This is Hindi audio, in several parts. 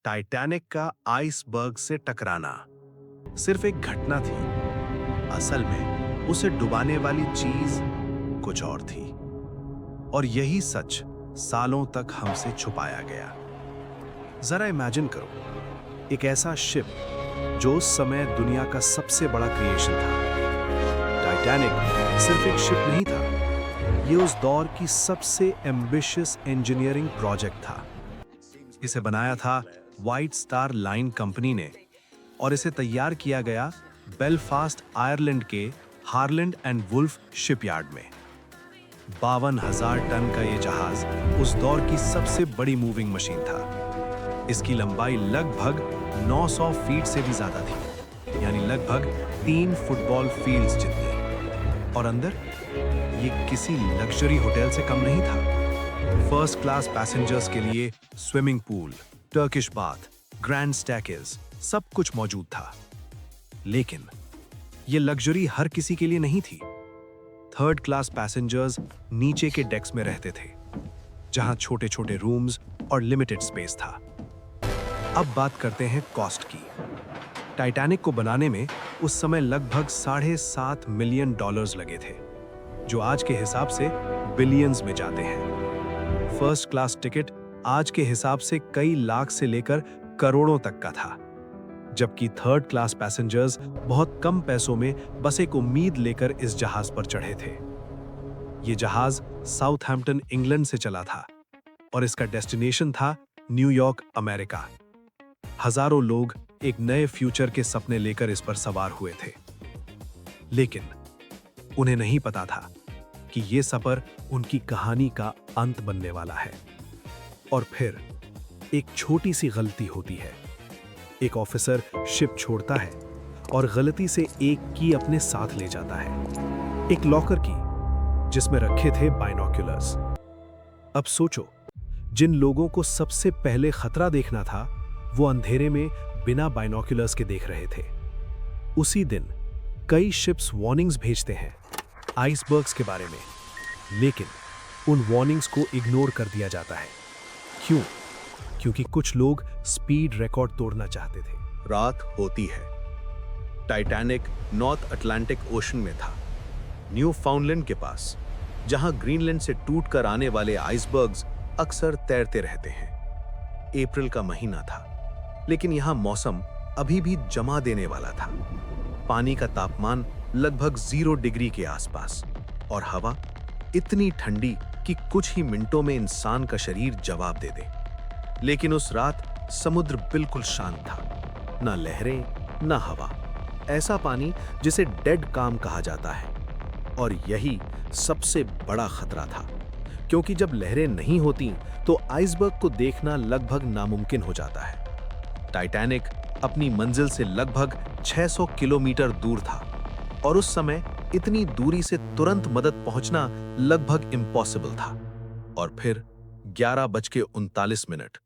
टाइटैनिक का आइसबर्ग से टकराना सिर्फ एक घटना थी। असल में उसे डुबाने वाली चीज कुछ और थी, और यही सच सालों तक हमसे छुपाया गया। जरा इमेजिन करो, एक ऐसा शिप जो उस समय दुनिया का सबसे बड़ा क्रिएशन था। टाइटैनिक सिर्फ एक शिप नहीं था, ये उस दौर की सबसे एम्बिशियस इंजीनियरिंग प्रोजेक्ट था। इसे बनाया था व्हाइट स्टार लाइन कंपनी ने, और इसे तैयार किया गया बेलफास्ट आयरलैंड के हार्लैंड एंड वुल्फ शिपयार्ड में। 52,000 टन का ये जहाज उस दौर की सबसे बड़ी मूविंग मशीन था। इसकी लंबाई लगभग 900 फीट से भी ज्यादा थी, यानी लगभग 3 फुटबॉल फील्ड्स जितनी। और अंदर ये किसी लग्जरी होटल से कम नहीं था। फर्स्ट क्लास पैसेंजर्स के लिए swimming pool, Turkish bath, grand staircase, सब कुछ मौजूद था। लेकिन ये लग्जरी हर किसी के लिए नहीं थी। थर्ड क्लास पैसेंजर्स नीचे के डेक्स में रहते थे, जहां छोटे छोटे रूम्स और लिमिटेड स्पेस था। अब बात करते हैं कॉस्ट की। टाइटैनिक को बनाने में उस समय लगभग $7.5 मिलियन लगे थे, जो आज के हिसाब से बिलियंस में जाते हैं। फर्स्ट क्लास टिकट आज के हिसाब से कई लाख से लेकर करोड़ों तक का था, जबकि थर्ड क्लास पैसेंजर्स बहुत कम पैसों में बस एक उम्मीद लेकर इस जहाज पर चढ़े थे। यह जहाज साउथहैम्पटन, इंग्लैंड से चला था, और इसका डेस्टिनेशन था न्यूयॉर्क, अमेरिका। हजारों लोग एक नए फ्यूचर के सपने लेकर इस पर सवार हुए थे, लेकिन उन्हें नहीं पता था कि यह सफर उनकी कहानी का अंत बनने वाला है। और फिर एक छोटी सी गलती होती है। एक ऑफिसर शिप छोड़ता है और गलती से एक की अपने साथ ले जाता है, एक लॉकर की जिसमें रखे थे बाइनोक्यूलर्स। अब सोचो, जिन लोगों को सबसे पहले खतरा देखना था, वो अंधेरे में बिना बाइनोक्यूलर्स के देख रहे थे। उसी दिन कई शिप्स वार्निंग्स भेजते हैं आइसबर्ग्स के बारे में, लेकिन उन वार्निंग्स को इग्नोर कर दिया जाता है। क्यों? क्योंकि कुछ लोग स्पीड रिकॉर्ड तोड़ना चाहते थे। रात होती है। टाइटैनिक नॉर्थ अटलांटिक ओशन में था, न्यू फाउंडलैंड के पास, जहां ग्रीनलैंड से टूटकर आने वाले आइसबर्ग्स अक्सर तैरते रहते हैं। अप्रैल का महीना था, लेकिन यहां मौसम अभी भी जमा देने वाला था। पानी का तापमान लगभग 0 डिग्री के आसपास, और हवा इतनी ठंडी कि कुछ ही मिनटों में इंसान का शरीर जवाब दे दे। लेकिन उस रात समुद्र बिल्कुल शांत था, ना लहरें, ना हवा। ऐसा पानी जिसे डेड काम कहा जाता है। और यही सबसे बड़ा खतरा था, क्योंकि जब लहरें नहीं होती तो आइसबर्ग को देखना लगभग नामुमकिन हो जाता है। टाइटैनिक अपनी मंजिल से लगभग 600 किलोमीटर दूर था, और उस समय इतनी दूरी से तुरंत मदद पहुंचना लगभग इम्पॉसिबल था। और फिर 11:39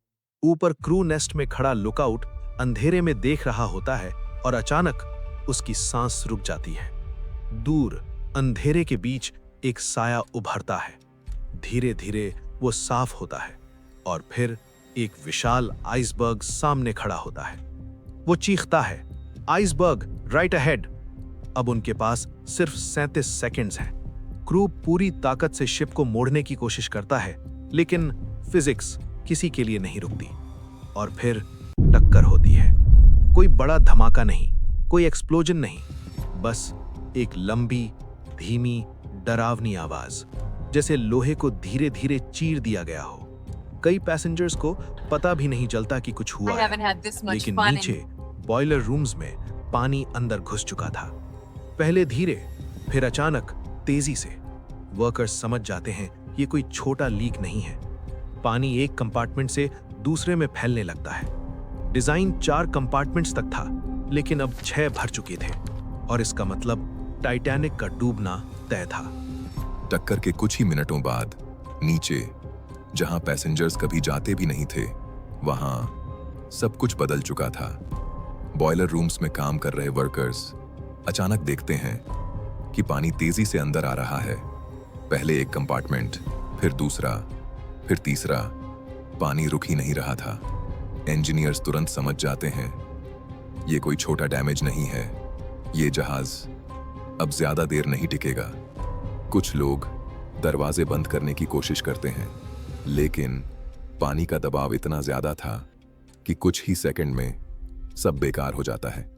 ऊपर क्रू नेस्ट में खड़ा लुकआउट अंधेरे में देख रहा होता है, और अचानक उसकी सांस रुक जाती है। दूर अंधेरे के बीच एक साया उभरता है। धीरे धीरे वो साफ होता है, और फिर एक विशाल आइसबर्ग सामने खड़ा होता है। वो चीखता है, आइसबर्ग राइट अहेड। अब उनके पास सिर्फ 37 सेकंड्स हैं। क्रू पूरी ताकत से शिप को मोड़ने की कोशिश करता है, लेकिन फिजिक्स किसी के लिए नहीं रुकती। और फिर टक्कर होती है। कोई बड़ा धमाका नहीं, कोई एक्सप्लोजन नहीं, बस एक लंबी, धीमी, डरावनी आवाज, जैसे लोहे को धीरे धीरे चीर दिया गया हो। कई पैसेंजर्स को पता भी नहीं चलता कि कुछ हुआ है, लेकिन नीचे बॉयलर रूम्स में पानी अंदर घुस चुका था। पहले धीरे, फिर अचानक तेजी से। वर्कर्स समझ जाते हैं ये कोई छोटा लीक नहीं है। पानी एक कंपार्टमेंट से दूसरे में फैलने लगता है। डिजाइन 4 कंपार्टमेंट्स तक था, लेकिन अब 6 भर चुके थे, और इसका मतलब टाइटैनिक का डूबना तय था। टक्कर के कुछ ही मिनटों बाद नीचे, जहां पैसेंजर्स कभी जाते भी नहीं थे, वहां सब कुछ बदल चुका था। बॉयलर रूम्स में काम कर रहे वर्कर्स अचानक देखते हैं कि पानी तेजी से अंदर आ रहा है। पहले एक कंपार्टमेंट, फिर दूसरा, फिर तीसरा। पानी रुक ही नहीं रहा था। इंजीनियर्स तुरंत समझ जाते हैं ये कोई छोटा डैमेज नहीं है, ये जहाज अब ज्यादा देर नहीं टिकेगा। कुछ लोग दरवाजे बंद करने की कोशिश करते हैं, लेकिन पानी का दबाव इतना ज्यादा था कि कुछ ही सेकंड में सब बेकार हो जाता है।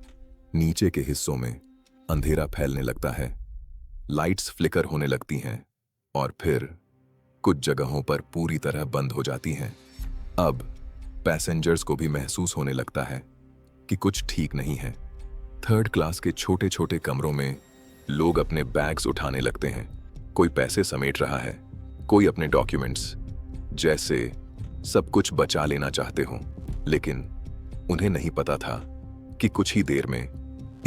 नीचे के हिस्सों में अंधेरा फैलने लगता है, लाइट्स फ्लिकर होने लगती हैं और फिर कुछ जगहों पर पूरी तरह बंद हो जाती हैं। अब पैसेंजर्स को भी महसूस होने लगता है कि कुछ ठीक नहीं है। थर्ड क्लास के छोटे छोटे कमरों में लोग अपने बैग्स उठाने लगते हैं। कोई पैसे समेट रहा है, कोई अपने डॉक्यूमेंट्स, जैसे सब कुछ बचा लेना चाहते हों। लेकिन उन्हें नहीं पता था कि कुछ ही देर में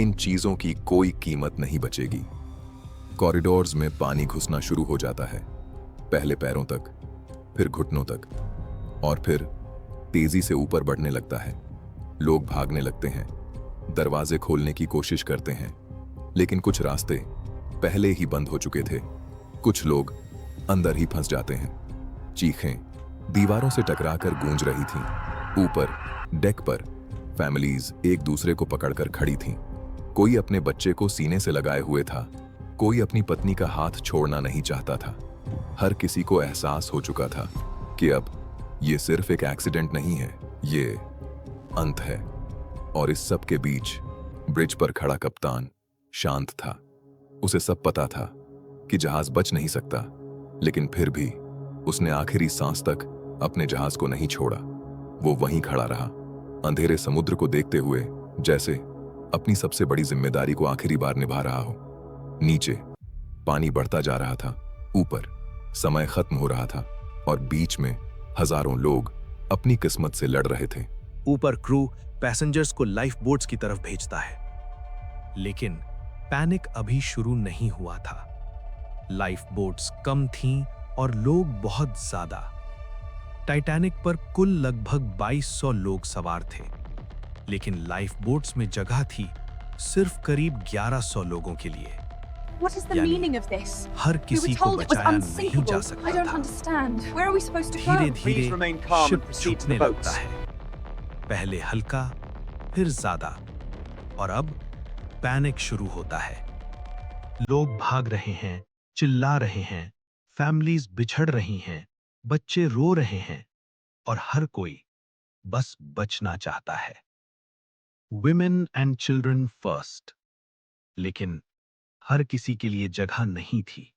इन चीजों की कोई कीमत नहीं बचेगी। कॉरिडोर्स में पानी घुसना शुरू हो जाता है, पहले पैरों तक, फिर घुटनों तक, और फिर तेजी से ऊपर बढ़ने लगता है। लोग भागने लगते हैं, दरवाजे खोलने की कोशिश करते हैं, लेकिन कुछ रास्ते पहले ही बंद हो चुके थे। कुछ लोग अंदर ही फंस जाते हैं। चीखें दीवारों से टकराकर गूंज रही थीं। ऊपर डेक पर फैमिलीज एक दूसरे को पकड़कर खड़ी थीं। कोई अपने बच्चे को सीने से लगाए हुए था, कोई अपनी पत्नी का हाथ छोड़ना नहीं चाहता था। हर किसी को एहसास हो चुका था कि अब ये सिर्फ एक एक्सीडेंट नहीं है, ये अंत है। और इस सब के बीच ब्रिज पर खड़ा कप्तान शांत था। उसे सब पता था कि जहाज बच नहीं सकता, लेकिन फिर भी उसने आखिरी सांस तक अपने जहाज को नहीं छोड़ा। वो वहीं खड़ा रहा, अंधेरे समुद्र को देखते हुए, जैसे अपनी सबसे बड़ी जिम्मेदारी को आखिरी बार निभा रहा हो। नीचे पानी बढ़ता जा रहा था, ऊपर समय खत्म हो रहा था, और बीच में हजारों लोग अपनी किस्मत से लड़ रहे थे। ऊपर क्रू पैसेंजर्स को लाइफ बोट्स की तरफ भेजता है, लेकिन पैनिक अभी शुरू नहीं हुआ था। लाइफ बोट्स कम थीं और लोग बहुत ज्यादा। टाइटैनिक पर कुल लगभग 2200 लोग सवार थे, लेकिन लाइफ बोट्स में जगह थी सिर्फ करीब 1100 लोगों के लिए। What is the यानी meaning of this? Her We were किसी को told it was बचाया नहीं unsinkable. जा I सकता don't था। understand. Where are we supposed to go? धीरे Please remain calm and ship proceed to झुकने the लगता boats. है, पहले हल्का, फिर ज्यादा, और अब पैनिक शुरू होता है। लोग भाग रहे हैं, चिल्ला रहे हैं, फैमिलीज बिछड़ रही हैं, बच्चे रो रहे हैं, और हर कोई बस बचना चाहता है। Women and children first. लेकिन हर किसी के लिए जगह नहीं थी।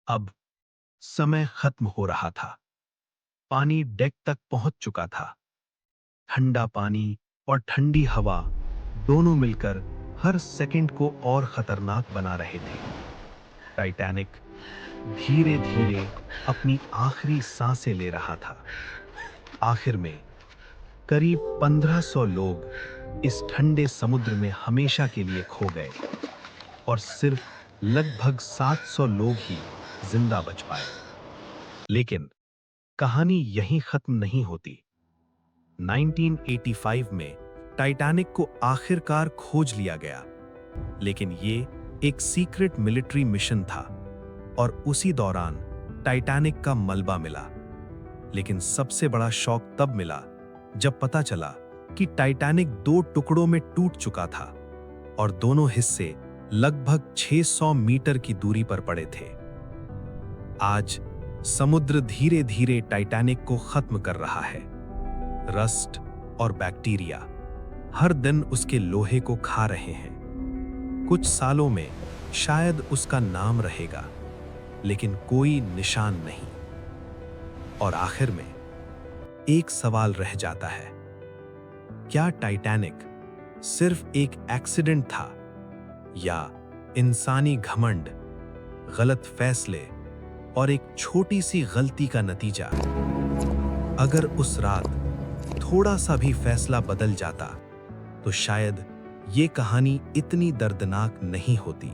अब समय खत्म हो रहा था। पानी डेक तक पहुंच चुका था। ठंडा पानी और ठंडी हवा दोनों मिलकर हर सेकंड को और खतरनाक बना रहे थे। टाइटैनिक धीरे धीरे अपनी आखिरी सांसें ले रहा था। आखिर में करीब 1500 लोग इस ठंडे समुद्र में हमेशा के लिए खो गए, और सिर्फ लगभग 700 लोग ही जिंदा बच पाए। लेकिन कहानी यहीं खत्म नहीं होती। 1985 में टाइटैनिक को आखिरकार खोज लिया गया, लेकिन ये एक सीक्रेट मिलिट्री मिशन था, और उसी दौरान टाइटैनिक का मलबा मिला। लेकिन सबसे बड़ा शॉक तब मिला जब पता चला कि टाइटैनिक 2 टुकड़ों में टूट चुका था, और दोनों हिस्से लगभग 600 मीटर की दूरी पर पड़े थे। आज समुद्र धीरे धीरे टाइटैनिक को खत्म कर रहा है। रस्ट और बैक्टीरिया हर दिन उसके लोहे को खा रहे हैं। कुछ सालों में शायद उसका नाम रहेगा, लेकिन कोई निशान नहीं। और आखिर में एक सवाल रह जाता है, क्या टाइटैनिक सिर्फ एक एक्सीडेंट था, या इंसानी घमंड, गलत फैसले और एक छोटी सी गलती का नतीजा? अगर उस रात थोड़ा सा भी फैसला बदल जाता, तो शायद ये कहानी इतनी दर्दनाक नहीं होती।